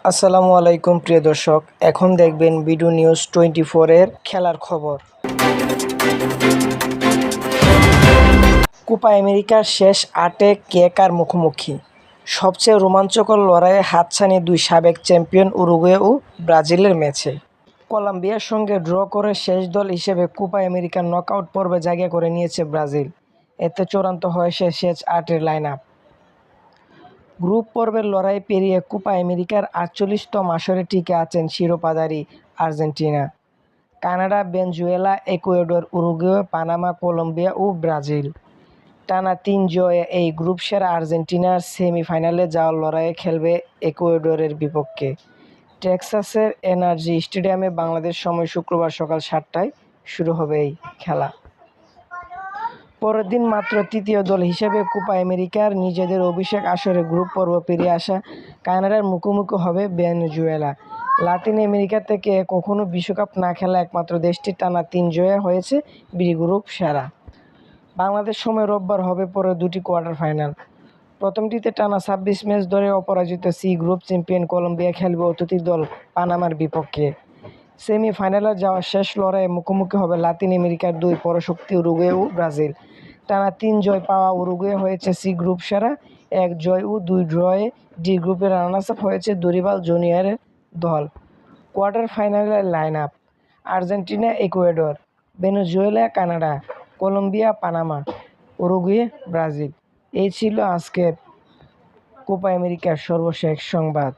আসসালামু আলাইকুম প্রিয় দর্শক, এখন দেখবেন বিডি নিউজ 24 এর খেলার খবর। কোপা আমেরিকার শেষ 8-এ কে কার মুখোমুখি? সবচেয়ে রোমাঞ্চকর লড়াইয়ে হাতছানি দুই সাবেক চ্যাম্পিয়ন উরুগুয়ে ও ব্রাজিলের ম্যাচে। কলম্বিয়ার সঙ্গে ড্র করে শেষ দল হিসেবে কোপা আমেরিকার নকআউট পর্বে জায়গা করে নিয়েছে ব্রাজিল। এতে চূড়ান্ত হয়েছে শেষ 8-এর লাইন আপ। গ্রুপ পর্বের লড়াই পেরিয়ে কোপা আমেরিকার ৪৮তম আসরে টিকে আছেন শিরোপাধারী Argentina, Canada, Venezuela, Ecuador, Uruguay, Panama, Colombia ও ব্রাজিল। টানা ৩ জয়ে এই গ্রুপ সেরা আর্জেন্টিনা সেমিফাইনালে যাওয়ার লড়াইয়ে খেলবে ইকুয়েডরের বিপক্ষে। টেক্সাসের এনার্জি স্টেডিয়ামে বাংলাদেশ সময় শুক্রবার সকাল ৭টায় শুরু হবে এই খেলা। পরের দিন মাত্র তৃতীয় দল হিসেবে কোপা আমেরিকার নিজেদের অভিষেক আসরে গ্রুপ পর্ব পেরিয়ে আসা কানাডার মুখোমুখি হবে ভেনেজুয়েলা। লাতিন আমেরিকা থেকে কখনো বিশ্বকাপ না খেলা একমাত্র দেশটি টানা ৩ জয়ে হয়েছে বি গ্রুপ সেরা। বাংলাদেশ সময় রোববার হবে পরের দুটি কোয়ার্টার ফাইনাল। প্রথমটিতে টানা ২৬ ম্যাচ ধরে অপরাজিত সি গ্রুপ চ্যাম্পিয়ন কলম্বিয়া খেলবে অতিথি দল পানামার বিপক্ষে। সেমিফাইনালে যাওয়া শেষ লড়াইয়ে মুখোমুখি হবে লাতিন আমেরিকার দুই পরাশক্তি উরুগুয়ে ও ব্রাজিল। টানা ৩ জয় পাওয়া উরুগুয়ে হয়েছে সি গ্রুপ সেরা, ১ জয় ও ২ ড্রয়ে ডি গ্রুপের রানার্স আপ হয়েছে দুরিবাল জুনিয়রের দল। কোয়ার্টার ফাইনালের line up: Argentina, Ecuador, Venezuela, Canada, Colombia, Panama, Uruguay, Brazil. এই ছিল আজকের কোপা আমেরিকার সর্বশেষ সংবাদ।